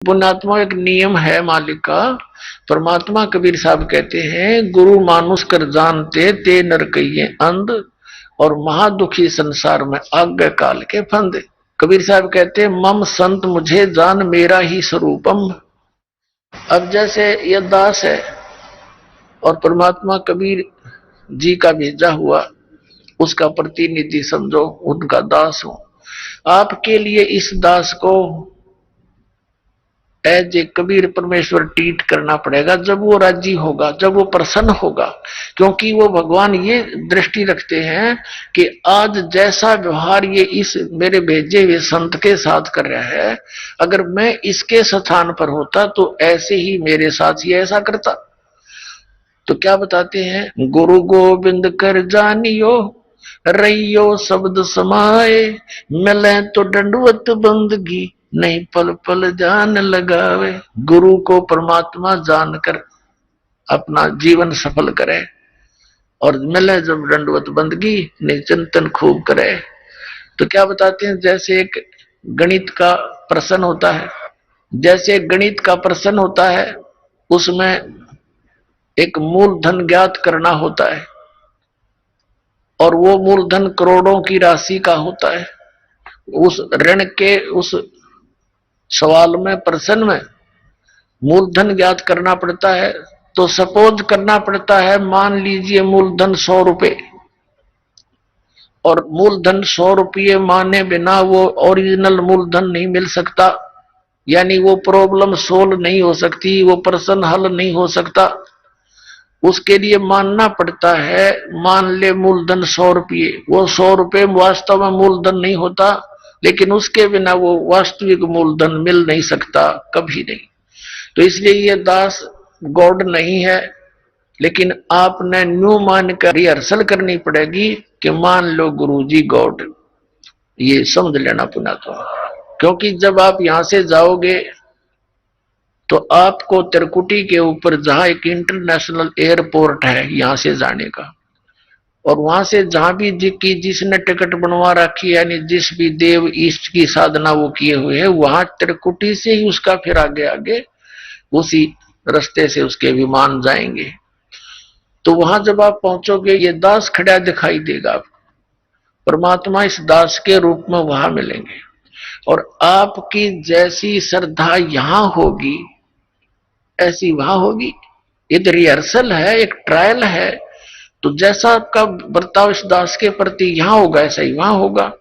पुण्यात्मा एक नियम है मालिक का। परमात्मा कबीर साहब कहते हैं, गुरु मानुष कर जानते ते नर कहिए अंध, और महादुखी संसार में आज्ञा काल के फंदे। कबीर साहब कहते हैं, मम संत मुझे जान मेरा ही स्वरूपम। अब जैसे यह दास है और परमात्मा कबीर जी का भेजा हुआ उसका प्रतिनिधि समझो, उनका दास हो। आपके लिए इस दास को एज ए कबीर परमेश्वर ट्रीट करना पड़ेगा, जब वो राजी होगा, जब वो प्रसन्न होगा। क्योंकि वो भगवान ये दृष्टि रखते हैं कि आज जैसा व्यवहार ये इस मेरे भेजे हुए संत के साथ कर रहा है, अगर मैं इसके स्थान पर होता तो ऐसे ही मेरे साथ ही ऐसा करता। तो क्या बताते हैं, गुरु गोविंद कर जानियो रहियो शब्द समाए, मिले तो दंडवत बंदगी नहीं पल पल जान लगावे। गुरु को परमात्मा जानकर अपना जीवन सफल करे, और मिले जब दंडवत बंदगी नहीं चिंतन खूब करे। तो क्या बताते हैं, जैसे एक गणित का प्रश्न होता है, जैसे गणित का प्रश्न होता है, उसमें एक मूलधन ज्ञात करना होता है, और वो मूलधन करोड़ों की राशि का होता है। उस ऋण के उस सवाल में, प्रश्न में मूलधन ज्ञात करना पड़ता है। तो सपोज करना पड़ता है, मान लीजिए मूलधन 100 रुपए, और मूलधन 100 रुपये माने बिना वो ओरिजिनल मूलधन नहीं मिल सकता, यानी वो प्रॉब्लम सोल्व नहीं हो सकती, वो प्रश्न हल नहीं हो सकता। उसके लिए मानना पड़ता है, मान ले मूलधन 100 रुपये, वो 100 रुपये वास्तव में मूलधन नहीं होता, लेकिन उसके बिना वो वास्तविक मूलधन मिल नहीं सकता, कभी नहीं। तो इसलिए ये दास गॉड नहीं है, लेकिन आपने न्यू मान कर रिहर्सल करनी पड़ेगी कि मान लो गुरुजी गॉड, ये समझ लेना पुना। तो क्योंकि जब आप यहां से जाओगे तो आपको त्रिकुटी के ऊपर, जहां एक इंटरनेशनल एयरपोर्ट है यहां से जाने का, और वहां से जहां भी जिसने टिकट बनवा रखी है, यानी जिस भी देव ईष्ट की साधना वो किए हुए हैं, वहां त्रिकुटी से ही उसका फिर आगे आगे उसी रास्ते से उसके विमान जाएंगे। तो वहां जब आप पहुंचोगे, ये दास खड़ा दिखाई देगा आपको, परमात्मा इस दास के रूप में वहां मिलेंगे। और आपकी जैसी श्रद्धा यहां होगी ऐसी वहां होगी। ये तो रिहर्सल है, एक ट्रायल है। तो जैसा आपका बर्ताव इस दास के प्रति यहां होगा, ऐसा ही वहां होगा।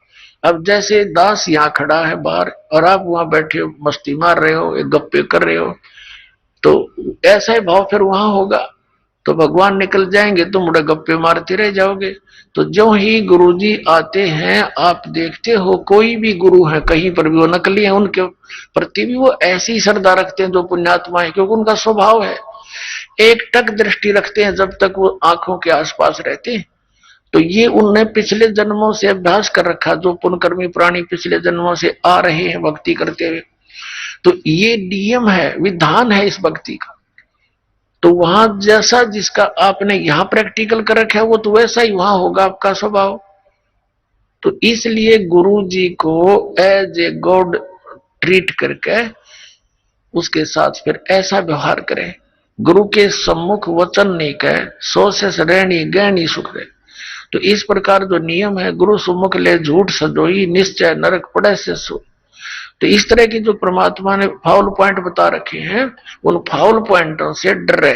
अब जैसे दास यहाँ खड़ा है बाहर, और आप वहां बैठे हो, मस्ती मार रहे हो, एक गप्पे कर रहे हो, तो ऐसा ही भाव फिर वहां होगा। तो भगवान निकल जाएंगे, तुम मुड़े गप्पे मारते रह जाओगे। तो जो ही गुरुजी आते हैं, आप देखते हो कोई भी गुरु है कहीं पर भी, वो नकली है, उनके प्रति भी वो ऐसी श्रद्धा रखते हैं जो पुण्यात्मा है, क्योंकि उनका स्वभाव है। एक टक दृष्टि रखते हैं जब तक वो आंखों के आसपास रहते हैं। तो ये उनने पिछले जन्मों से अभ्यास कर रखा, जो पुण्यकर्मी प्राणी पिछले जन्मों से आ रहे हैं भक्ति करते हुए। तो ये नियम है, विधान है इस भक्ति का। तो वहां जैसा जिसका आपने यहां प्रैक्टिकल कर रखा है, वो तो वैसा ही वहां होगा आपका स्वभाव। तो इसलिए गुरु जी को एज ए गॉड ट्रीट करके उसके साथ फिर ऐसा व्यवहार करें। गुरु के सम्मुख वचन नहीं कहे, सो से रहनी गहनी सुख रहे। तो इस प्रकार जो नियम है, गुरु सम्मुख ले झूठ सजोई, निश्चय नरक पड़े से सो। तो इस तरह की जो परमात्मा ने फाउल पॉइंट बता रखे हैं, उन फाउल पॉइंटों से डरे।